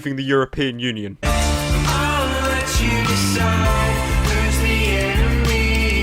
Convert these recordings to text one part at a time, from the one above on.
leaving the European Union. I'll let you decide who's the enemy,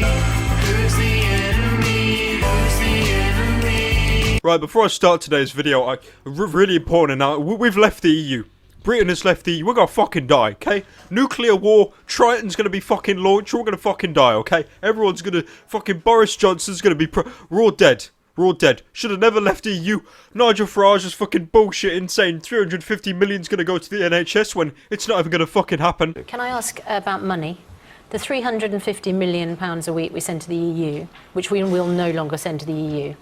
who's the enemy, who's the enemy. Right, before I start today's video, really important now, we've left the EU. Britain has left the EU. We're gonna fucking die, okay? Nuclear war, Triton's gonna be fucking launched, we're all gonna fucking die, okay? Everyone's gonna, fucking Boris Johnson's gonna be we're all dead. We're all dead. Should have never left the EU. Nigel Farage is fucking bullshitting, saying 350 million's gonna go to the NHS when it's not even gonna fucking happen. Can I ask about money? The £350 million a week we send to the EU, which we will no longer send to the EU,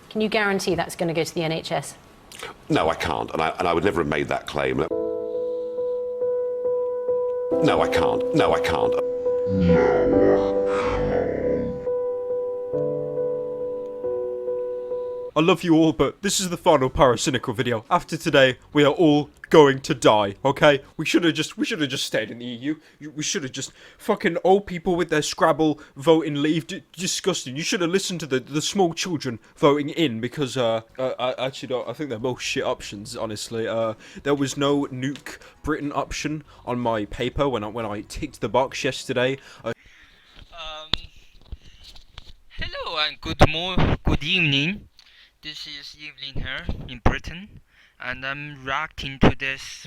can you guarantee that's going to go to the NHS? No, I can't, and I would never have made that claim. No, I can't. No, I can't. I love you all, but this is the final Pyrocynical video. After today, we are all going to die, okay? We should have just stayed in the EU. We should have just fucking old people with their Scrabble voting leave. Disgusting. You should have listened to the small children voting in, because I actually don't. I think they're both shit options, honestly. There was no nuke Britain option on my paper when I ticked the box yesterday. Hello and good evening. This is Evelyn here in Britain, and I'm reacting to this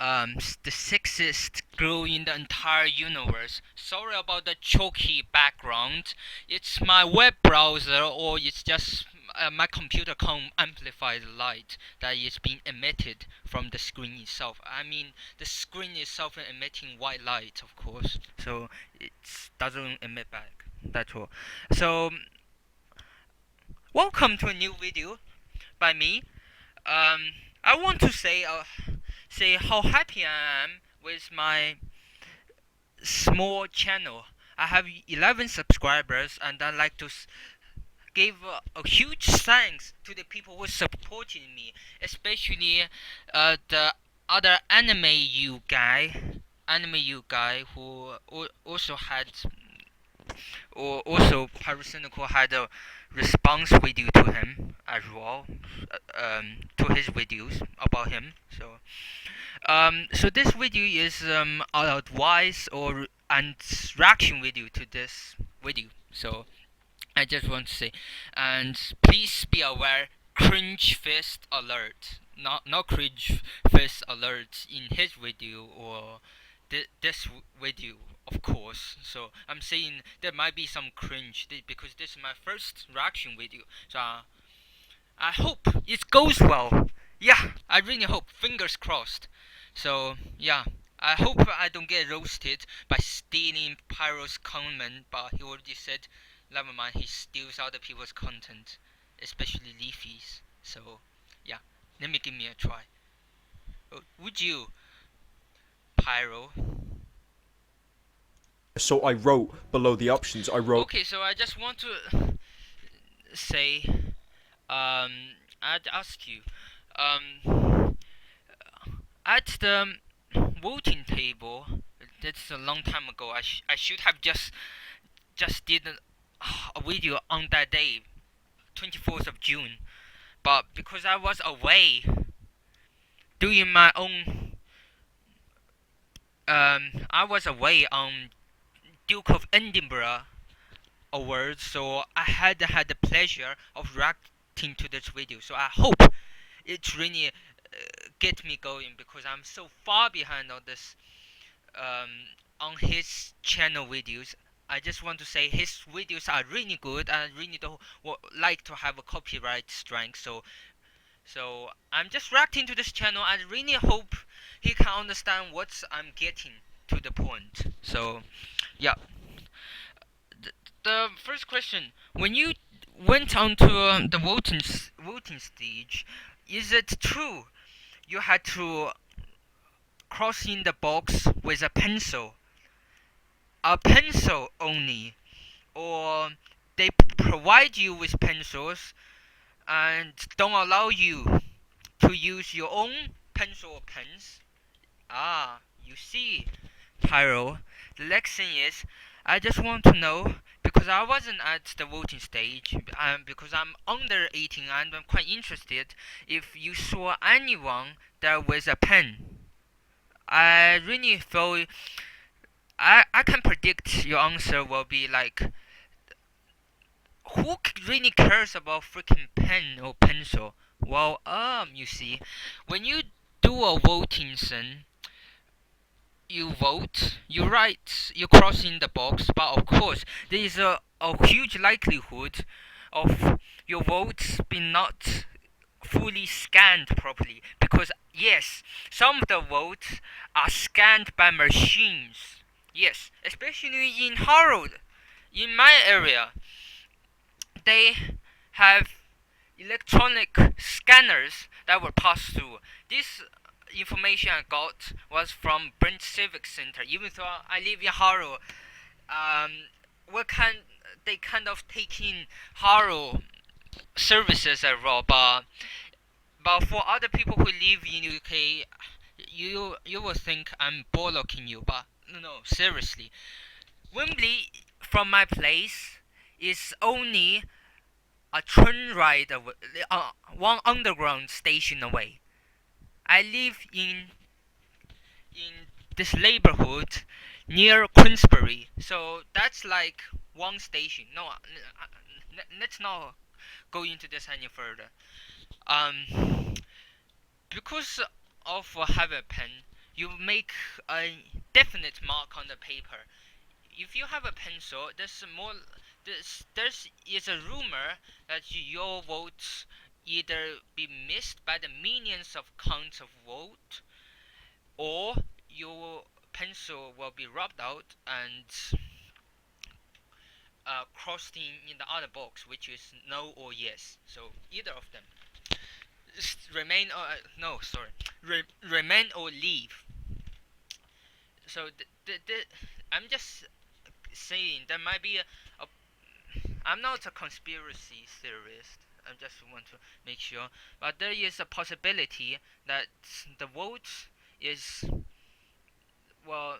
the sexiest girl in the entire universe. Sorry about the chalky background. It's my web browser, or it's just my computer can't amplify the light that is being emitted from the screen itself. I mean, the screen itself is emitting white light, of course, so it doesn't emit back. That's all. So welcome to a new video by me. I want to say how happy I am with my small channel. I have 11 subscribers, and I'd like to give a huge thanks to the people who are supporting me, especially the other anime you guy who also had, or also Pyrocynical had a response video to him as well, to his videos about him. So this video is advice and reaction video to this video. So I just want to say, and please be aware, cringe fist alert, not cringe fist alert in his video or this video, of course. So I'm saying there might be some cringe because this is my first reaction video. So I hope it goes well. Yeah, I really hope. Fingers crossed. So yeah, I hope I don't get roasted by stealing Pyro's comment, but he already said, never mind, he steals other people's content, especially Leafy's. So yeah, let me give me a try. Would you, Pyro? So I wrote below the options. I wrote. Okay, so I just want to say, I'd ask you, at the voting table, that's a long time ago. I should have just did a video on that day, 24th of June, but because I was away doing my own, I was away on Duke of Edinburgh Awards, so I had the pleasure of reacting to this video. So I hope it really get me going, because I'm so far behind on this on his channel videos. I just want to say his videos are really good, and I really don't like to have a copyright strike. So I'm just reacting to this channel, and I really hope he can understand what I'm getting to the point. So yeah, the first question: when you went onto the voting stage, is it true you had to cross in the box with a pencil only, or they provide you with pencils and don't allow you to use your own pencil or pens? You see, Pyro, the next thing is, I just want to know, because I wasn't at the voting stage, because I'm under 18 and I'm quite interested if you saw anyone there with a pen. I really feel I can predict your answer will be like, who really cares about freaking pen or pencil? Well, you see, when you do a voting thing, you vote, you write, you cross in the box, but of course, there is a huge likelihood of your votes being not fully scanned properly, because yes, some of the votes are scanned by machines. Yes, especially in Harold, in my area, they have electronic scanners that will pass through. This information I got was from Brent Civic Center. Even though I live in Harrow, they kind of take in Harrow services as well, but for other people who live in UK, you will think I'm bollocking you, but no, seriously. Wembley from my place is only a train ride away, one underground station away. I live in this neighborhood near Queensbury, so that's like one station. No, let's not go into this any further. Because of having a pen, you make a definite mark on the paper. If you have a pencil, there is a rumor that your votes either be missed by the millions of counts of vote, or your pencil will be rubbed out and crossed in the other box, which is no or yes. So either of them. Remain or no, sorry, remain or leave. So I'm just saying there might be I'm not a conspiracy theorist. I just want to make sure, but there is a possibility that the vote is, well,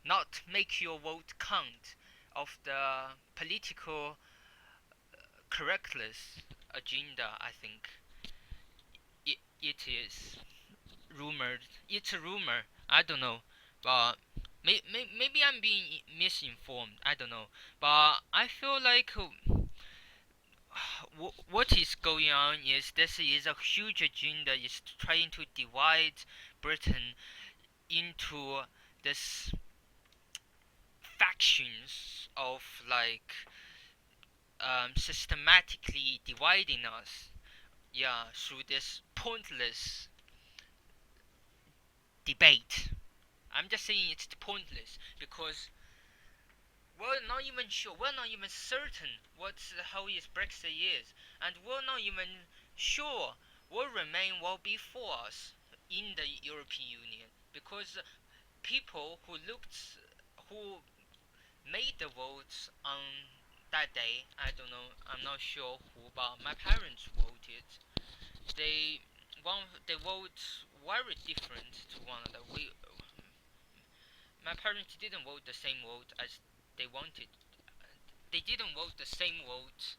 not make your vote count of the political correctness agenda. I think it is rumored. It's a rumor. I don't know, but maybe I'm being misinformed. I don't know, but I feel like what is going on is this is a huge agenda. Is trying to divide Britain into this factions of like systematically dividing us. Yeah, through this pointless debate. I'm just saying it's pointless because we're not even sure, we're not even certain how is Brexit is, and we're not even sure what Remain will be for us in the European Union, because people who made the votes on that day, I don't know, I'm not sure who, but my parents voted. They vote very different to one another. My parents didn't vote the same vote as they wanted. They didn't vote the same vote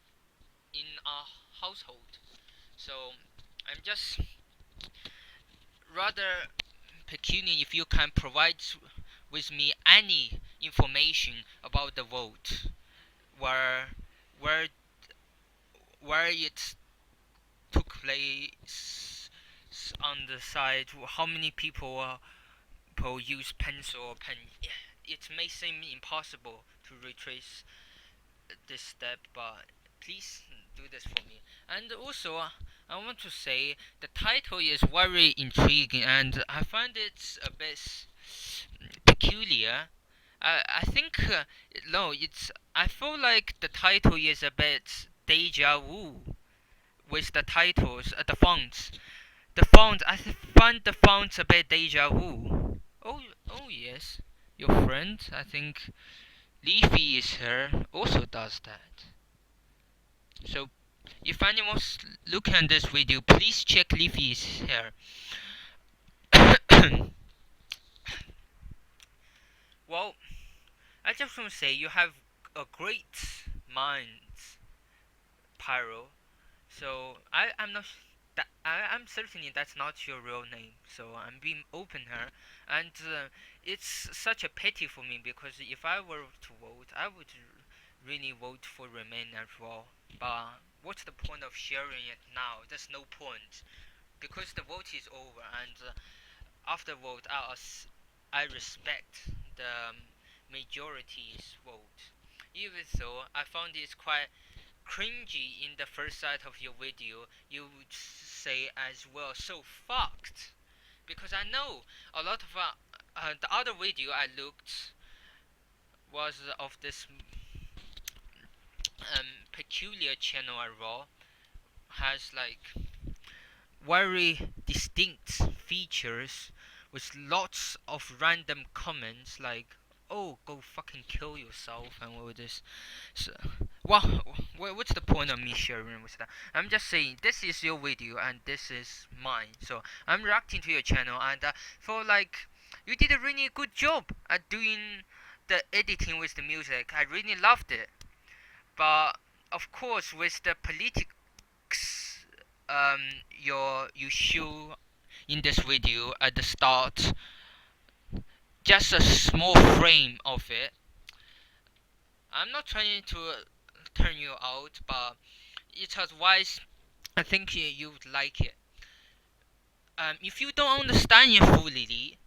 in our household. So I'm just rather peculiar if you can provide with me any information about the vote, where where where it took place on the side, how many people use pencil or pen. It may seem impossible to retrace this step, but please do this for me. And also, I want to say the title is very intriguing, and I find it a bit peculiar. I think no, it's. I feel like the title is a bit deja vu with the titles, the fonts. The font, I find the fonts a bit deja vu. Oh yes, your friend, I think Leafy is here, also does that. So, if anyone's looking at this video, please check Leafy is here. Well, I just want to say you have a great mind, Pyro. So I'm not I'm certainly that's not your real name. So I'm being open here, and it's such a pity for me because if I were to vote, I would really vote for Remain as well. But what's the point of sharing it now? There's no point because the vote is over, and after vote, I respect the majority's vote. Even though I found it quite cringy in the first sight of your video, you would say as well, so fucked. Because I know a lot of the other video I looked was of this peculiar channel I raw has like very distinct features with lots of random comments like, oh, go fucking kill yourself and all this. So, well, what's the point of me sharing with that? I'm just saying this is your video and this is mine. So I'm reacting to your channel, and for like, you did a really good job at doing the editing with the music. I really loved it. But of course, with the politics, you show in this video at the start, just a small frame of it. I'm not trying to turn you out, but it's advice. I think you would like it. If you don't understand it fully,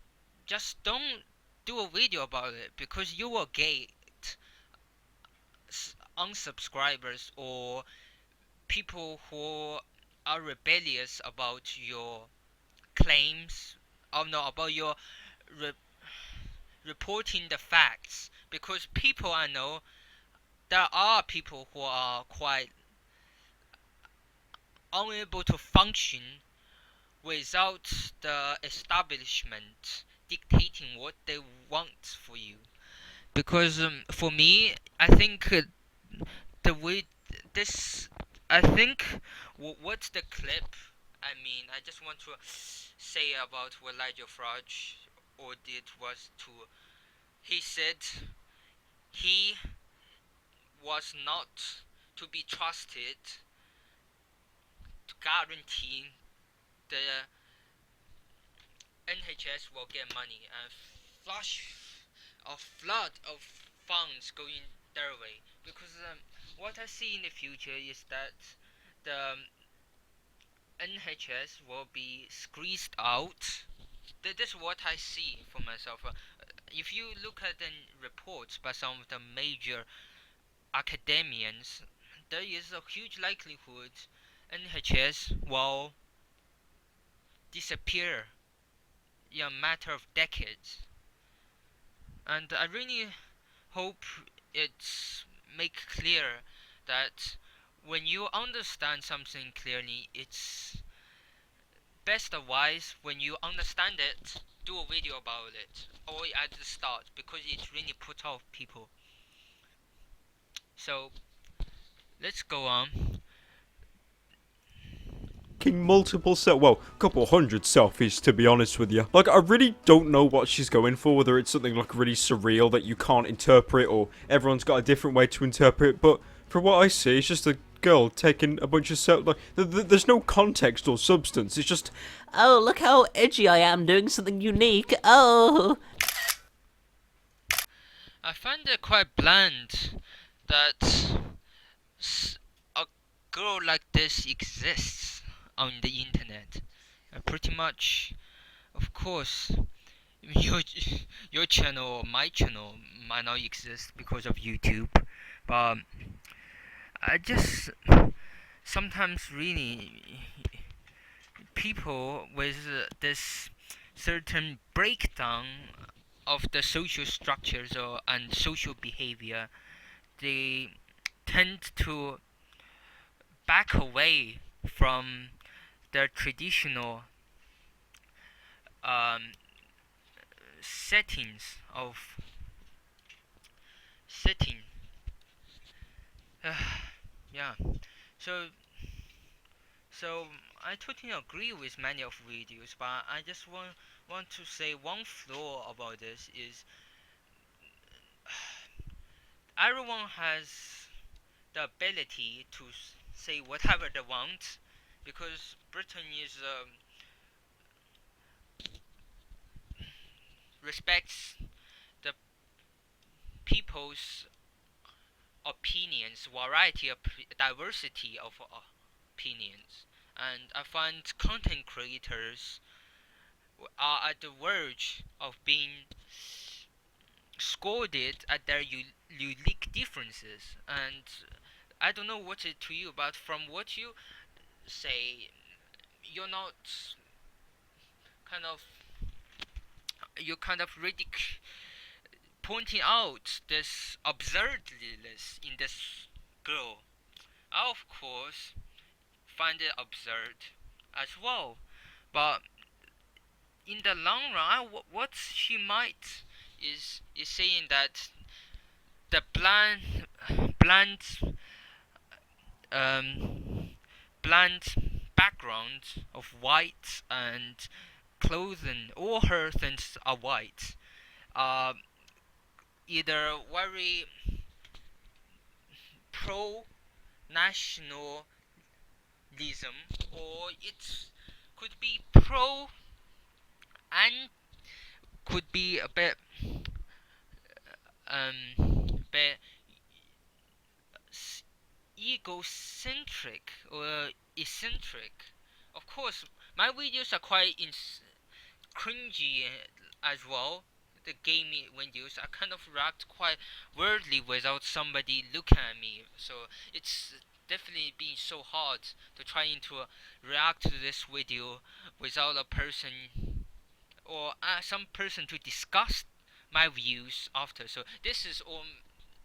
just don't do a video about it because you will get unsubscribers or people who are rebellious about your claims. Oh no, about your re- reporting the facts. Because people I know, there are people who are quite unable to function without the establishment dictating what they want for you. Because for me, I think the way this, I think what's the clip? I mean, I just want to say about what Elijah Frage or did was to, he said he was not to be trusted to guarantee the NHS will get money and a flood of funds going their way. Because what I see in the future is that the NHS will be squeezed out. This is what I see for myself. If you look at the reports by some of the major academians, there is a huge likelihood NHS will disappear in a matter of decades. And I really hope it's make clear that when you understand something clearly, it's best advice when you understand it, do a video about it, or at the start, because it really puts off people. So let's go on. Taking multiple couple hundred selfies, to be honest with you. Like, I really don't know what she's going for, whether it's something like really surreal that you can't interpret, or everyone's got a different way to interpret it, but from what I see, it's just a girl taking a bunch of selfies. Like, there's no context or substance, it's just, Oh, look how edgy I am doing something unique. Oh. I find it quite bland that a girl like this exists on the internet. Pretty much, of course, your channel or my channel might not exist because of YouTube, but I just sometimes really people with this certain breakdown of the social structures and social behavior, they tend to back away from their traditional settings of setting. Yeah, so I totally agree with many of videos, but I just want to say one flaw about this is everyone has the ability to say whatever they want, because Britain is respects the people's opinions, variety of diversity of opinions, and I find content creators are at the verge of being scolded at their unique differences. And I don't know what it to you, but from what you say, you're not kind of you're kind of pointing out this absurdness in this girl. I of course find it absurd as well, but in the long run, what she might is saying that the bland um, bland background of white and clothing, all her things are white, are either very pro nationalism, or it could be pro and could be a bit bit egocentric or eccentric. Of course, my videos are quite cringy as well. The gaming videos I kind of react quite weirdly without somebody looking at me, so it's definitely been so hard to trying to react to this video without a person or some person to discuss my views after. So this is all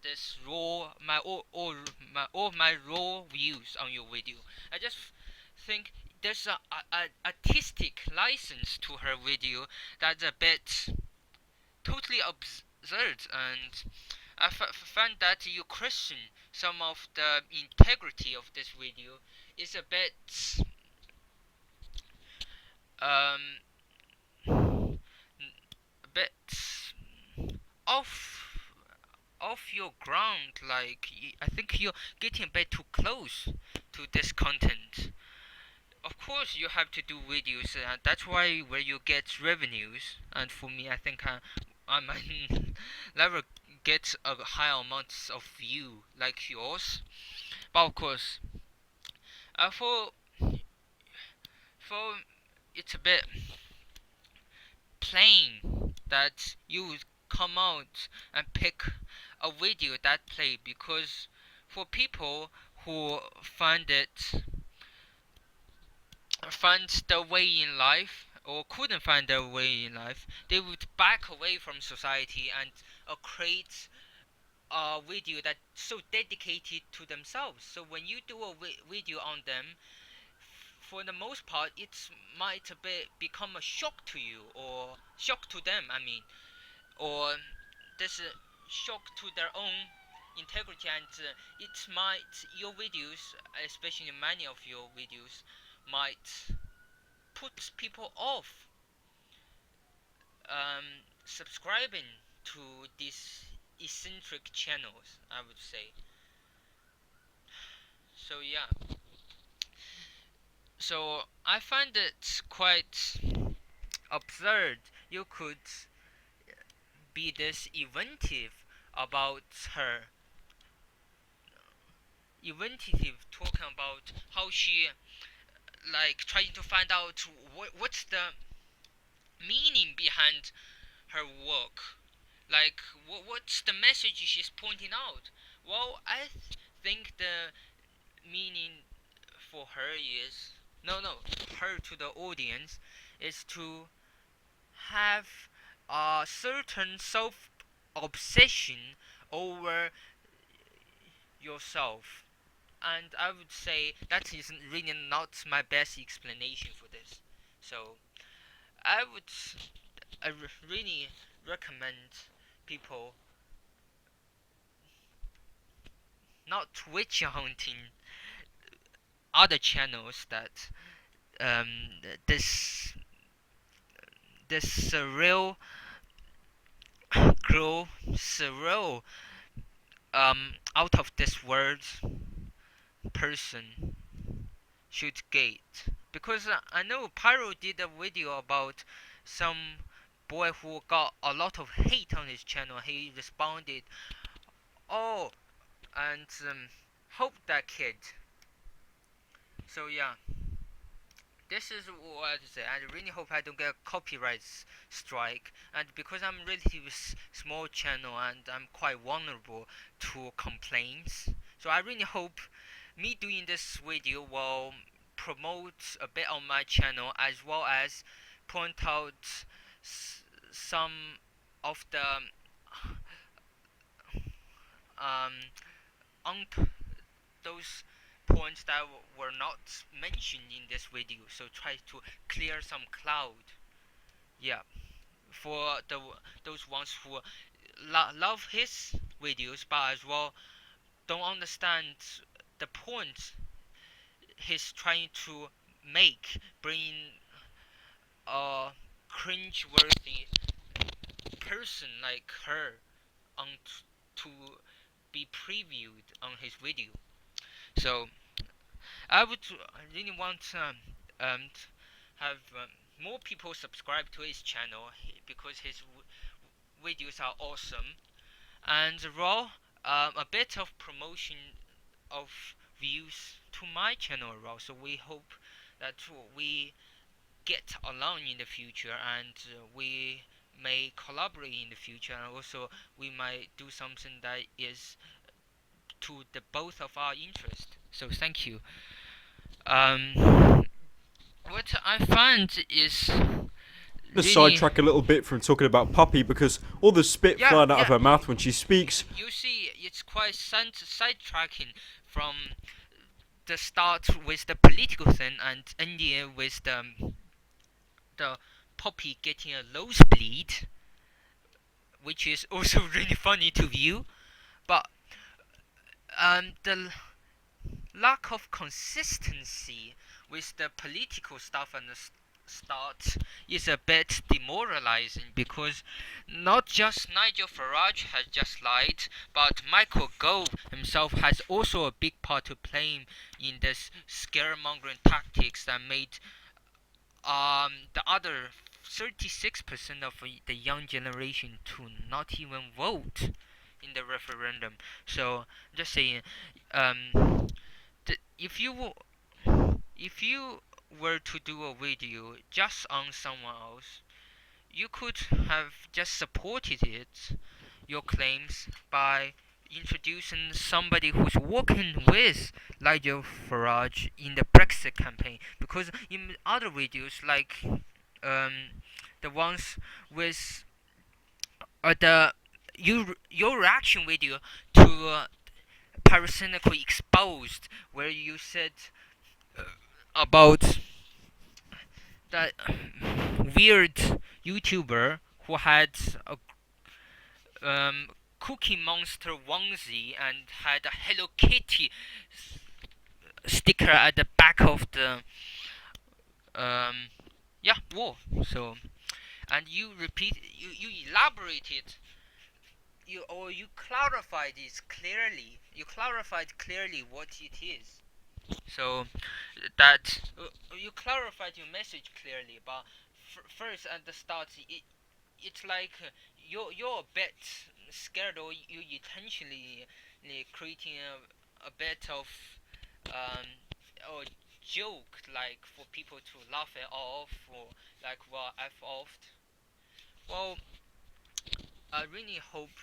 this raw all my raw views on your video. I just think there's a artistic license to her video that's a bit totally absurd, and I find that you question some of the integrity of this video is a um bit off your ground. Like I think you're getting a bit too close to this content. Of course, you have to do videos. That's why where you get revenues. And for me, I think I might never get a high amount of view like yours. But of course, for it's a bit plain that you would come out and pick a video that play, because for people who find their way in life or couldn't find their way in life, they would back away from society and create a video that's so dedicated to themselves. So when you do a video on them, for the most part, it might become a shock to you, or shock to them. I mean, or this shock to their own integrity, and your videos, especially many of your videos, might put people off subscribing to these eccentric channels, I would say. So yeah. So I find it quite absurd you could be this inventive about her. Inventive talking about how she like trying to find out what's the meaning behind her work. Like what's the message she's pointing out? Well, I think the meaning for her is her to the audience is to have a certain self obsession over yourself. And I would say that is really not my best explanation for this. So I really recommend people not witch hunting other channels that this surreal girl, surreal out of this world person should get, because I know Pyro did a video about some boy who got a lot of hate on his channel. He responded, oh, and hope that kid. So yeah, this is what I say. I really hope I don't get a copyright strike, and because I'm relatively small channel and I'm quite vulnerable to complaints, so I really hope me doing this video will promote a bit on my channel, as well as point out some of the on those points that were not mentioned in this video, so try to clear some cloud. Yeah, for those ones who love his videos but as well don't understand the point he's trying to make, bringing a cringe-worthy person like her on to be previewed on his video. So I would really want have more people subscribe to his channel, because his videos are awesome, and raw a bit of promotion of views to my channel as well. So we hope that we get along in the future, and we may collaborate in the future, and also we might do something that is to the both of our interest. So thank you. What I find is To really, sidetrack a little bit from talking about Puppy, because all the spit Yeah, flying out of yeah. her mouth when she speaks. you see, it's quite sidetracking from the start with the political thing and ending with the puppy getting a nosebleed, which is also really funny to view. But the lack of consistency with the political stuff and the start is a bit demoralizing, because not just Nigel Farage has just lied, but Michael Gove himself has also a big part to play in this scaremongering tactics that made the other 36% of the young generation to not even vote in the referendum. So just saying, if you were to do a video just on someone else, you could have just supported your claims by introducing somebody who's working with Nigel Farage in the Brexit campaign. Because in other videos, like the ones with your reaction video to Pyrocynical Exposed, where you said about that weird YouTuber who had a Cookie Monster onesie and had a Hello Kitty sticker at the back of the wall. So, and you elaborated, you clarified this clearly. You clarified clearly what it is. So that you clarified your message clearly, but first at the start, it's like you're a bit scared, or you intentionally creating a bit of or joke, like for people to laugh it off, or like, well, F offed. Well, I really hope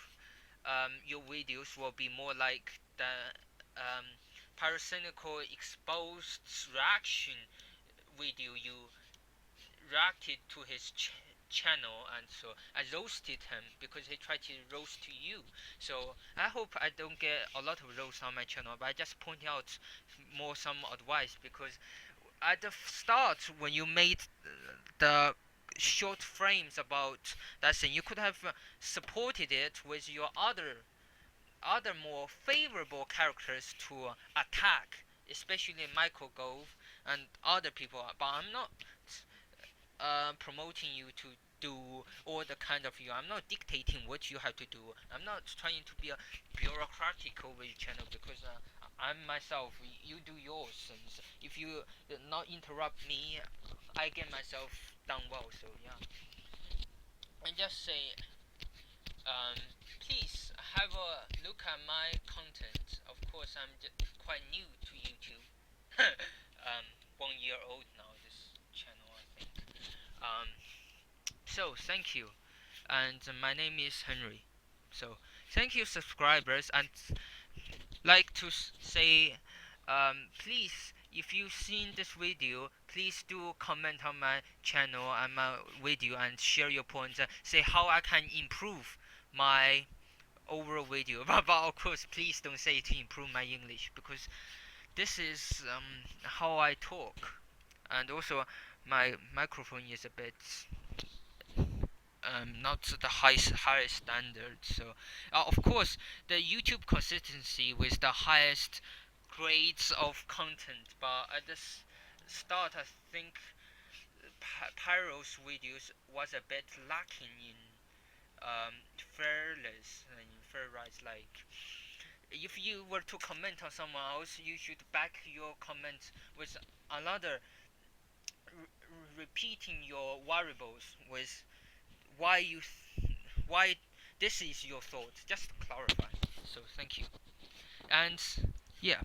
your videos will be more like the Pyrocynical Exposed reaction video. You reacted to his channel, and so I roasted him because he tried to roast to you. So I hope I don't get a lot of roasts on my channel, but I just point out more some advice, because at the start when you made the short frames about that thing, you could have supported it with your other more favorable characters to attack, especially Michael Gove and other people. But I'm not promoting you to do all the kind of you. I'm not dictating what you have to do. I'm not trying to be a bureaucratic over your channel because I'm myself. You do yours, and if you not interrupt me, I get myself done well. So yeah, and just say, please have a look at my content. Of course, I'm quite new to YouTube. 1 year old now. This channel, I think. So thank you, and my name is Henry. So thank you, subscribers, and like to say, please, if you've seen this video, please do comment on my channel and my video and share your points. Say how I can improve my overall video. But of course, please don't say to improve my English because this is how I talk, and also my microphone is a bit not the highest standard. So of course the YouTube consistency with the highest grades of content, but at the start I think Pyro's videos was a bit lacking in fairness and fair rights. Like if you were to comment on someone else, you should back your comment with another repeating your variables with why this is your thought, just to clarify. So thank you, and yeah.